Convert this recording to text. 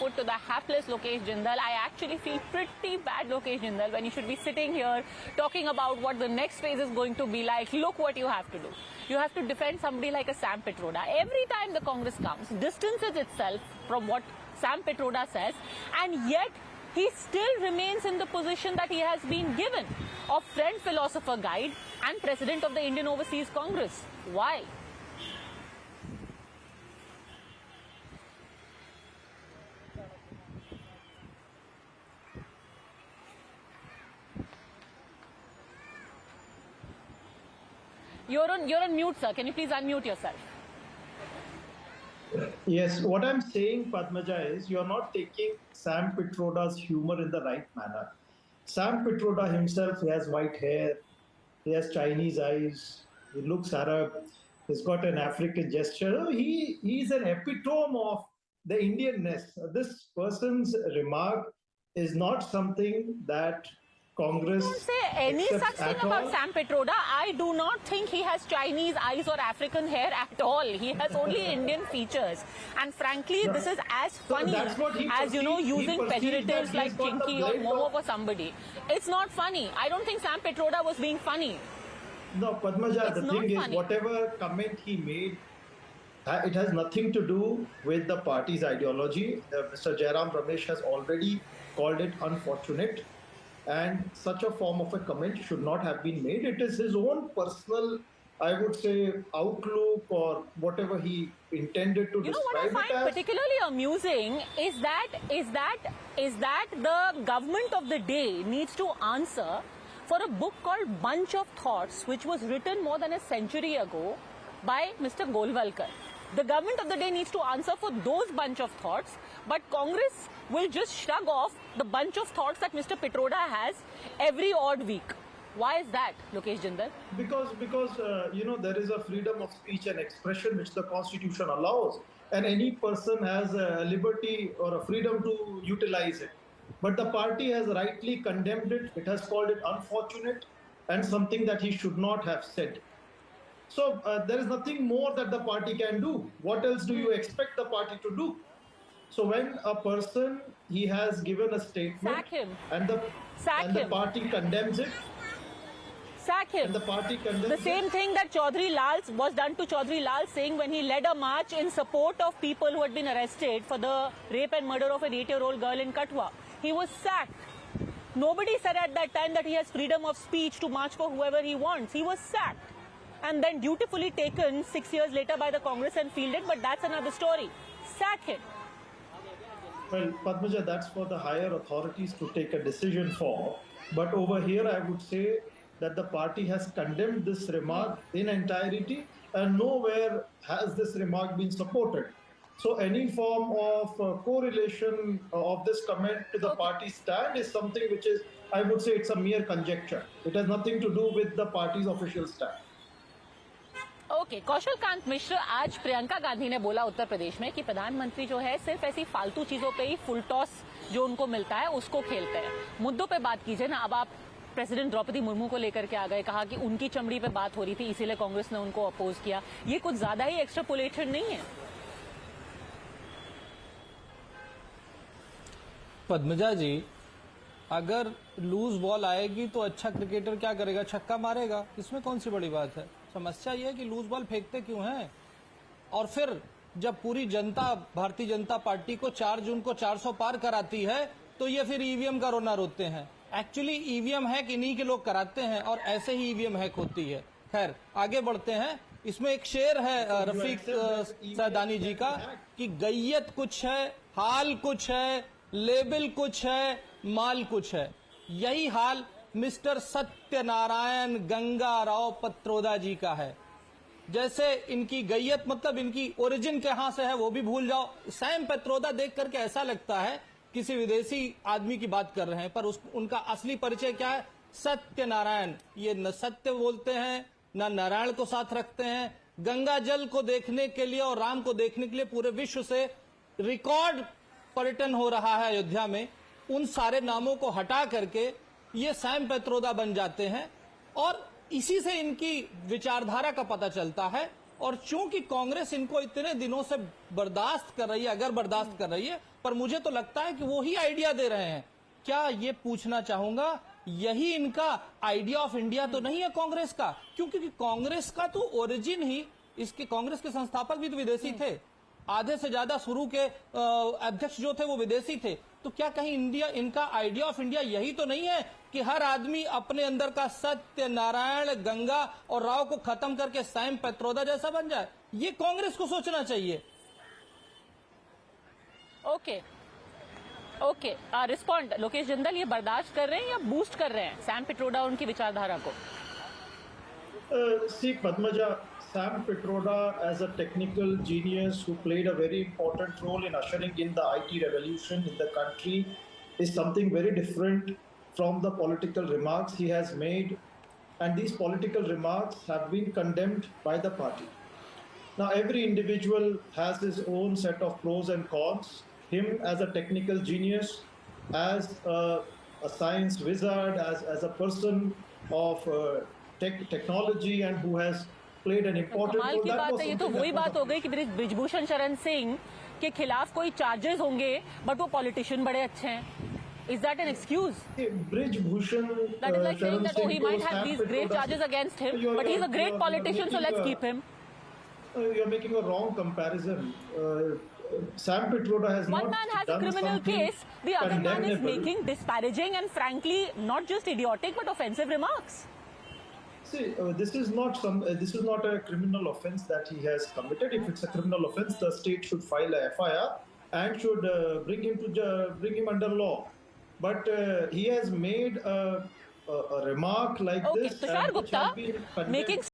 put to the hapless Lokesh Jindal. I actually feel pretty bad, Lokesh Jindal, when you should be sitting here talking about what the next phase is going to be like. Look what you have to do. You have to defend somebody like a Sam Pitroda. Every time the Congress comes, distances itself from what Sam Pitroda says, and yet he still remains in the position that he has been given of friend, philosopher, guide and president of the Indian Overseas Congress. Why? You're on mute, sir. Can you please unmute yourself? Yes, what I'm saying, Padmaja, is you're not taking Sam Pitroda's humor in the right manner. Sam Pitroda himself, he has white hair, he has Chinese eyes, he looks Arab, he's got an African gesture. He's an epitome of the Indianness. This person's remark is not something that Congress. Don't say any such thing about Sam Pitroda. I do not think he has Chinese eyes or African hair at all. He has only Indian features. And frankly, this is as funny as, you know, using pejoratives like chinky or momo for somebody. It's not funny. I don't think Sam Pitroda was being funny. No, Padmaja, the thing is, whatever comment he made, it has nothing to do with the party's ideology. Mr. Jairam Ramesh has already called it unfortunate. And such a form of a comment should not have been made. It is his own personal, I would say, outlook or whatever he intended to describe it as. You know what I find particularly amusing is that the government of the day needs to answer for a book called Bunch of Thoughts, which was written more than a century ago by Mr. Golwalkar. The government of the day needs to answer for those bunch of thoughts, but Congress will just shrug off the bunch of thoughts that Mr. Pitroda has every odd week. Why is that, Lokesh Jindal? Because you know, there is a freedom of speech and expression which the Constitution allows, and any person has a liberty or a freedom to utilize it. But the party has rightly condemned it. It has called it unfortunate and something that he should not have said. So there is nothing more that the party can do. What else do you expect the party to do? So when a person, he has given a statement, sack him. And the party condemns it. Sack him. And the party condemns the same thing that Chaudhry Lal was done to Chaudhry Lal Singh when he led a march in support of people who had been arrested for the rape and murder of an 8-year-old girl in Katwa. He was sacked. Nobody said at that time that he has freedom of speech to march for whoever he wants. He was sacked. And then dutifully taken 6 years later by the Congress and fielded, but that's another story. Sack him. Well, Padmaja, that's for the higher authorities to take a decision for. But over here, I would say that the party has condemned this remark in entirety, and nowhere has this remark been supported. So any form of correlation of this comment to the party's stand is something which is, I would say, it's a mere conjecture. It has nothing to do with the party's official stand. Okay Kaushal Kant Mishra, आज प्रियंका गांधी ने बोला उत्तर प्रदेश में कि प्रधानमंत्री जो है सिर्फ ऐसी फालतू चीजों पे ही फुल टॉस जो उनको मिलता है उसको खेलते हैं. मुद्दों पे बात कीजिए ना. अब आप प्रेसिडेंट द्रौपदी मुर्मू को लेकर के आ गए, कहा कि उनकी चमड़ी पे बात हो रही थी इसीलिए कांग्रेस ने उनको अपोज किया. ये कुछ ज्यादा ही एक्स्ट्रापोलेटेड नहीं है? पद्मजा जी, अगर लूज बॉल आएगी तो अच्छा क्रिकेटर क्या करेगा? छक्का मारेगा. इसमें कौन सी बड़ी बात है? समस्या यह है कि लूज बॉल फेंकते क्यों हैं? और फिर जब पूरी जनता भारतीय जनता पार्टी को 4 जून को 400 पार कराती है तो ये फिर ईवीएम का रोना रोते हैं. एक्चुअली ईवीएम हैक इन्हीं के लोग कराते हैं और ऐसे ही ईवीएम हैक होती है. खैर आगे बढ़ते हैं. इसमें एक शेर है रफीक सैदानी जी का कि गैयत कुछ है, हाल कुछ है, लेबल कुछ है, माल कुछ है. यही हाल मिस्टर सत्यनारायण गंगा राव पत्रोदा जी का है. जैसे इनकी गैयत मतलब इनकी ओरिजिन कहां से है वो भी भूल जाओ. सैम पित्रोदा देख करके ऐसा लगता है किसी विदेशी आदमी की बात कर रहे हैं, पर उनका असली परिचय क्या है? सत्यनारायण. ये न सत्य बोलते हैं न नारायण को साथ रखते हैं. गंगा जल को देखने के लिए और राम को देखने के लिए पूरे विश्व से रिकॉर्ड पर्यटन हो रहा है अयोध्या में. उन सारे नामों को हटा करके ये सैम पित्रोदा बन जाते हैं और इसी से इनकी विचारधारा का पता चलता है और चूंकि कांग्रेस इनको इतने दिनों से बर्दाश्त कर रही है, अगर बर्दाश्त कर रही है, पर मुझे तो लगता है कि वो ही आइडिया दे रहे हैं। क्या ये पूछना चाहूंगा, यही इनका आइडिया ऑफ इंडिया तो नहीं है कांग्रेस का? क्योंकि कांग्रेस का तो ओरिजिन ही, इसके कांग्रेस के संस्थापक भी तो विदेशी थे, आधे से ज्यादा शुरू के अध्यक्ष जो थे वो विदेशी थे। तो क्या कहीं इंडिया, इनका आइडिया ऑफ इंडिया यही तो नहीं है कि हर आदमी अपने अंदर का सत्य, नारायण, गंगा और राव को खत्म करके सैम पेत्रोदा जैसा बन जाए? ये कांग्रेस को सोचना चाहिए। Okay okay, respond Lokesh Jindal, ये बर्दाश्त कर रहे हैं या बूस्ट कर रहे हैं सैम पिट्रोडा उनकी विचारधारा को? See, Padmaja, Sam Pitroda, as a technical genius who played a very important role in ushering in the IT revolution in the country, is something very different from the political remarks he has made. And these political remarks have been condemned by the party. Now, every individual has his own set of pros and cons. Him as a technical genius, as a science wizard, as a person of technology and who has played an important कमाल role. की That बात was है, ये तो something वही that was बात हो गई कि ब्रिजभूषण शरण सिंह के खिलाफ कोई चार्जेस होंगे बट वो पॉलिटिशियन बड़े अच्छे हैं। Is that an excuse? Brij Bhushan. That is like saying that, oh, he might have Sam these great Pitroda- charges against him, You're- but he's a you're- great you're politician, so making let's a- keep him. You're making a wrong comparison. Sam Pitroda has One not man has a done criminal something case, the other man is condemnable. making disparaging and frankly not just idiotic but offensive remarks. See, this is not a criminal offence that he has committed. If it's a criminal offence, the state should file a FIR and should bring him under law. But he has made a remark like Okay, this, Tushar and which Gupta has been condemned. making